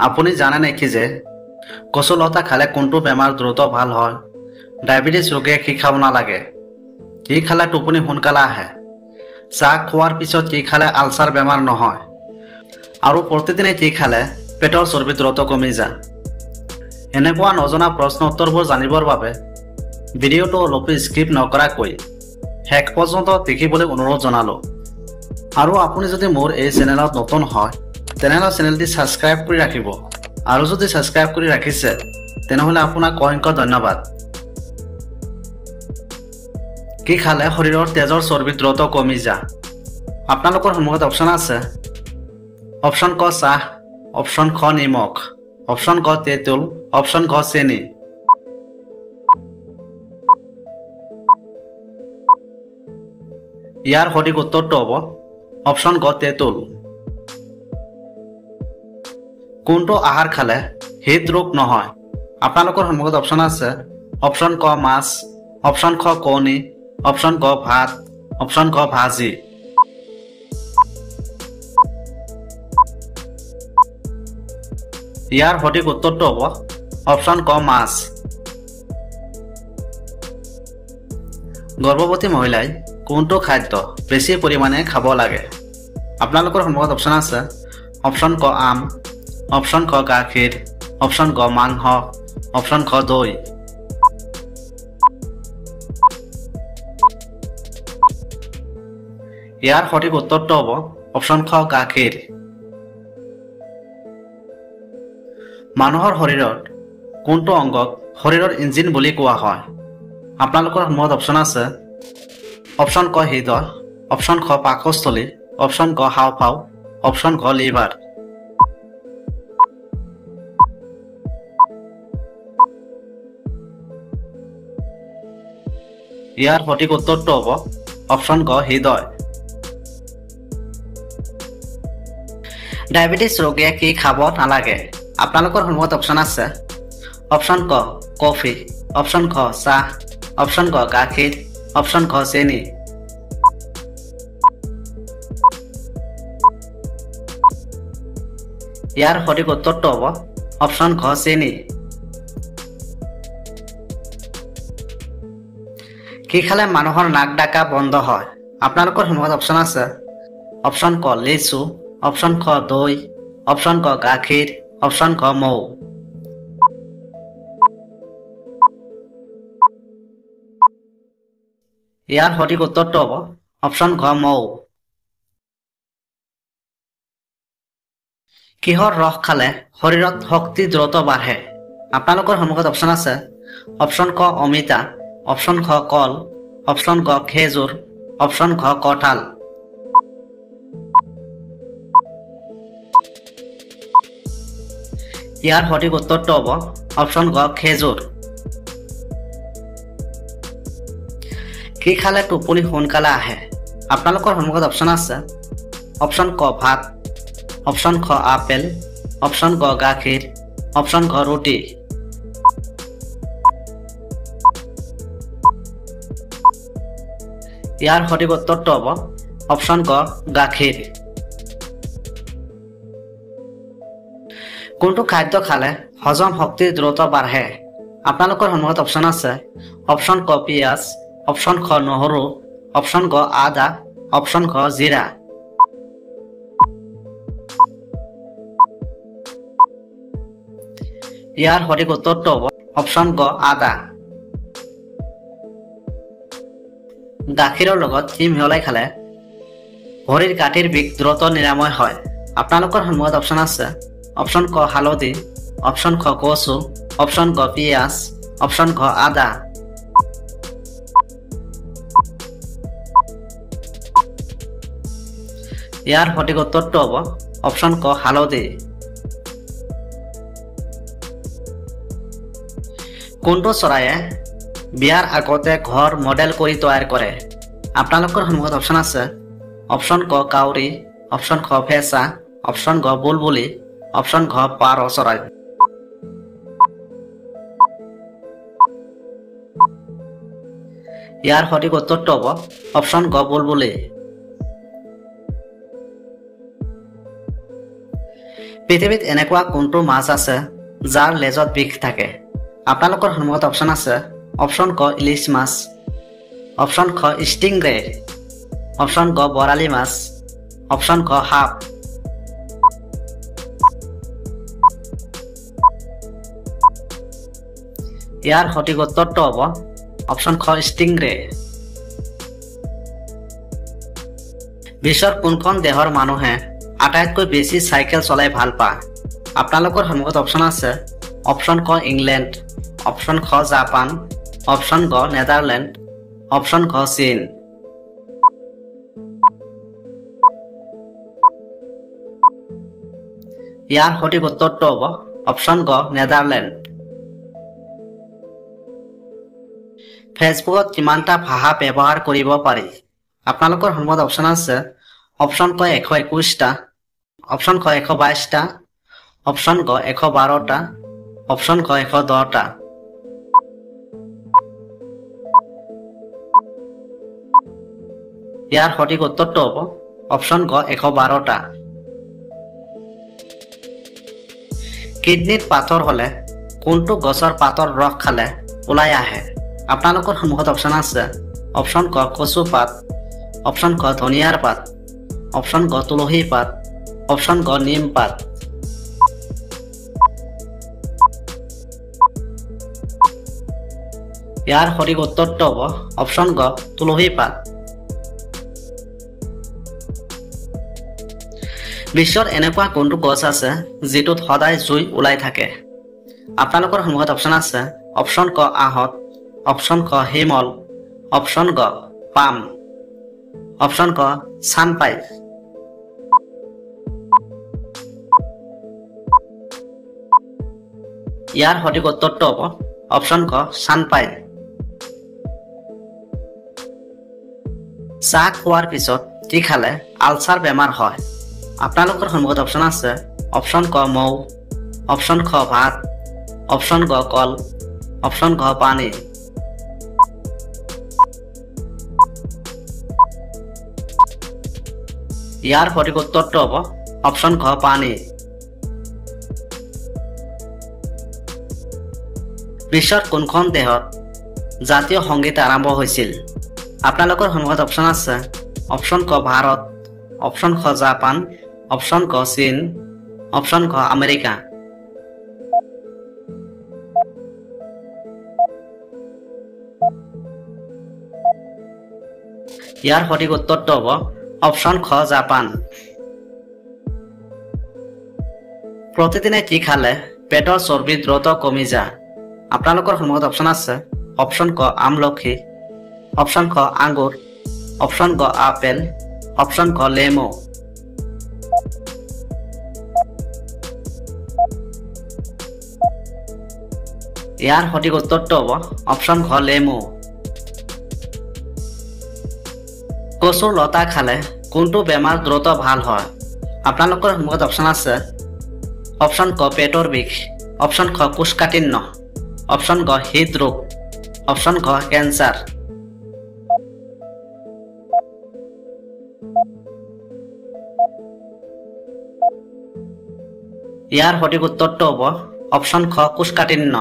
আপুনি জানে নেকি যে কচু লতা খালে কোনটো বেমাৰ দ্ৰুত ভাল হয়? ডায়েবেটিছ ৰোগীয়ে কি খাব নালাগে? কি খালে টোপনি সোনকালে আহে? চাহ খোৱাৰ পিছত কি খালে আলচাৰ বেমাৰ নহয়? আৰু প্ৰতিদিনে কি খালে পেটৰ চৰ্বি দ্ৰুত কমি যায়? এনেকুৱা নজনা প্ৰশ্ন উত্তৰবোৰ জানিবৰ বাবে ভিডিঅ'টো অলপ স্কিপ নকৰাকৈ শেষ পৰ্যন্ত দেখিবলৈ অনুৰোধ জনালোঁ। আৰু আপুনি যদি মোৰ এই চেনেলত নতুন হয় তেনেহ'লে চেনেলটি ছাবস্ক্ৰাইব কৰি ৰাখিব। আৰু যদি ছাবস্ক্ৰাইব কৰি ৰাখিছে তেনেহ'লে আপোনাক অসংখ্য ধন্যবাদ। কি খালে শৰীৰৰ তেজৰ চৰ্বি দ্ৰুত কমি যায়? আপোনালোকৰ সন্মুখত অপশ্যন আছে। অপশ্যন ক চাহ, অপশ্যন খ নিমখ, অপশ্যন ক তেঁতুল, অপশ্যন খ চেনি। ইয়াৰ সঠিক উত্তৰটো হ'ব অপশ্যন ক তেঁতুল। কোনটো আহাৰ খালে হৃদৰোগ নহয়? আপোনালোকৰ সন্মুখত অপশ্যন আছে। অপশ্যন ক মাছ, অপশ্যন খ কণী, অপশ্যন ক ভাত, অপশ্যন ক ভাজি। ইয়াৰ সঠিক উত্তৰটো হ'ব অপশ্যন ক মাছ। গৰ্ভৱতী মহিলাই কোনটো খাদ্য বেছি পৰিমাণে খাব লাগে? আপোনালোকৰ সন্মুখত অপশ্যন আছে। অপশ্যন ক আম, অপশ্যন ক গাখীৰ, অপশ্যন ক মাংস, অপশ্যন খ দৈ। ইয়াৰ সঠিক উত্তৰটো হ'ব অপশ্যন খ গাখীৰ। মানুহৰ শৰীৰত কোনটো অংগক শৰীৰৰ ইঞ্জিন বুলি কোৱা হয়? আপোনালোকৰ সন্মুখত অপশ্যন আছে। অপশ্যন ক হৃদয়, অপশ্যন খ পাকস্থলী, অপশ্যন ক হাওঁফাওঁ, অপশ্যন খ লিভাৰ। ইয়াৰ সঠিক উত্তৰটো হ'ব অপশ্যন ক হৃদয়। ডায়েবেটিছ ৰোগীয়ে কি খাব নালাগে? আপোনালোকৰ সন্মুখত অপশ্যন আছে। অপশ্যন ক কফি, অপশ্যন খ চাহ, অপশ্যন ক গাখীৰ, অপশ্যন খ চেনি। ইয়াৰ সঠিক উত্তৰটো হ'ব অপশ্যন খ চেনি। কি খালে মানুহৰ নাক ডাকা বন্ধ হয়? আপোনালোকৰ সন্মুখত অপশ্যন আছে। অপশ্যন ক লিচু, অপশ্যন খ দৈ, অপশ্যন ক গাখীৰ, অপশ্যন খ মৌ। ইয়াৰ সঠিক উত্তৰটো হ'ব অপশ্যন খ মৌ। কিহৰ ৰস খালে শৰীৰত শক্তি দ্ৰুত বাঢ়ে? আপোনালোকৰ সন্মুখত অপশ্যন আছে। অপশ্যন ক অমিতা, অপশ্যন খ কল, অপশ্যন ক খেজুৰ, অপশ্যন খ কঁঠাল। ইয়াৰ সঠিক উত্তৰটো হ'ব অপশ্যন ক খেজুৰ। কি খালে টোপনি সোনকালে আহে? আপোনালোকৰ সন্মুখত অপশ্যন আছে। অপশ্যন ক ভাত, অপশ্যন খ আপেল, অপশ্যন ক গাখীৰ, অপশ্যন খ ৰুটি। ইয়াৰ সঠিক উত্তৰটো হ'ব অপশ্যন ক গাখীৰ। কোনটো খাদ্য খালে হজম শক্তি দ্ৰুত বাঢ়ে? আপোনালোকৰ সন্মুখত অপশ্যন আছে। অপশ্যন ক পিঁয়াজ, অপশ্যন খ নহৰু, অপশ্যন ক আদা, অপশ্যন খ জিৰা। ইয়াৰ সঠিক উত্তৰটো হ'ব অপশ্যন ক আদা। গাখীৰৰ লগত কি মিহলাই খালে ভৰিৰ গাঁঠিৰ বিষ দ্ৰুত নিৰাময় হয়? আপোনালোকৰ সন্মুখত অপশ্যন আছে। অপশ্যন ক হালধি, অপশ্যন খ কচু, অপশ্যন ক পিঁয়াজ, অপশ্যন খ আদা। ইয়াৰ সঠিক উত্তৰটো হ'ব অপশ্যন ক হালধি। কোনটো চৰাইয়ে বিয়াৰ আগতে ঘৰ মডেল কৰি তৈয়াৰ কৰে? আপোনালোকৰ সন্মুখত অপশ্যন আছে। অপশ্যন ক কাউৰী, অপশ্যন খ ফেঁচা, অপশ্যন খ বুলবুলি, অপশ্যন খ পাৰ চৰাই। ইয়াৰ সঠিক উত্তৰটো হ'ব অপশ্যন ক বুলবুলি। পৃথিৱীত এনেকুৱা কোনটো মাছ আছে যাৰ লেজত বিষ থাকে? আপোনালোকৰ সন্মুখত অপশ্যন আছে। অপশ্যন ক ইলিছ মাছ, অপশ্যন খ ষ্টিংৰে, অপশ্যন ক বৰালি মাছ, অপশ্যন খ সাপ। ইয়াৰ সঠিক উত্তৰটো হ'ব অপশ্যন খ ষ্টিংৰে। বিশ্বৰ কোনখন দেশৰ মানুহে আটাইতকৈ বেছি চাইকেল চলাই ভাল পায়? আপোনালোকৰ সন্মুখত অপশ্যন আছে। অপশ্যন ক ইংলেণ্ড, অপশ্যন খ জাপান, অপশ্যন ক নেদাৰলেণ্ড, অপশ্যন খ চীন। ইয়াৰ সঠিক উত্তৰটো হ'ব অপশ্যন ক নেদাৰলেণ্ড। ফেচবুকত কিমানটা ভাষা ব্যৱহাৰ কৰিব পাৰি? আপোনালোকৰ সন্মুখত অপশ্যন আছে। অপশ্যন ক 121টা, অপশ্যন ক 122টা, অপশ্যন ক 112টা, অপশ্যন ক 110টা। ইয়াৰ সঠিক উত্তৰটো হ'ব অপশ্যন ক 112টা। কিডনীত পাথৰ হ'লে কোনটো গছৰ পাতৰ ৰস খালে ওলাই আহে? আপোনালোকৰ সন্মুখত অপশ্যন আছে। অপশ্যন ক কচু পাত, অপশ্যন ক ধনিয়াৰ পাত, অপশ্যন ক তুলসী পাত, অপশ্যন ক নিম পাত। ইয়াৰ সঠিক উত্তৰটো হ'ব অপশ্যন ক তুলসী পাত। বিশ্বৰ এনেকুৱা কোনটো গছ আছে যিটোত সদায় জুই ওলাই থাকে? আপোনালোকৰ সন্মুখত অপশ্যন আছে। অপশ্যন ক আহঁত, অপশ্যন ক হিমল, অপশ্যন ক পাম, অপশ্যন ক চানপাই। ইয়াৰ সঠিক উত্তৰটো হ'ব অপশ্যন ক চানপাই। চাহ খোৱাৰ পিছত কি খালে আলচাৰ বেমাৰ হয়? আপোনালোকৰ সন্মুখত অপশ্যন আছে। অপশ্যন ক মৌ, অপশ্যন খ ভাত, অপশ্যন ক কল, অপশ্যন খ পানী। ইয়াৰ সঠিক উত্তৰটো হ'ব অপশ্যন খ পানী। বিশ্বৰ কোনখন দেশত জাতীয় সংগীত আৰম্ভ হৈছিল? আপোনালোকৰ সন্মুখত অপশ্যন আছে। অপশ্যন ক ভাৰত, অপশ্যন খ জাপান, অপশ্যন ক চীন, অপশ্যন খ আমেৰিকা। ইয়াৰ সঠিক উত্তৰটো হ'ব অপশ্যন খ জাপান। প্ৰতিদিনে কি খালে পেটৰ চৰ্বি দ্ৰুত কমি যায়? আপোনালোকৰ সন্মুখত অপশ্যন আছে। অপশ্যন ক আমলখি, অপশ্যন খ আঙুৰ, অপশ্যন ক আপেল, অপশ্যন খ লেমু। ইয়াৰ সঠিক উত্তৰটো হ'ব অপশ্যন খ লেমু। কচুৰ লতা খালে কোনটো বেমাৰ দ্ৰুত ভাল হয়? আপোনালোকৰ সন্মুখত অপশ্যন আছে। অপশ্যন ক পেটৰ বিষ, অপশ্যন খ কোষ্ঠকাঠিন্য, অপশ্যন ক হৃদৰোগ, অপশ্যন খ কেঞ্চাৰ। ইয়াৰ সঠিক উত্তৰটো হ'ব অপশ্যন খ কোষ্ঠকাঠিন্য।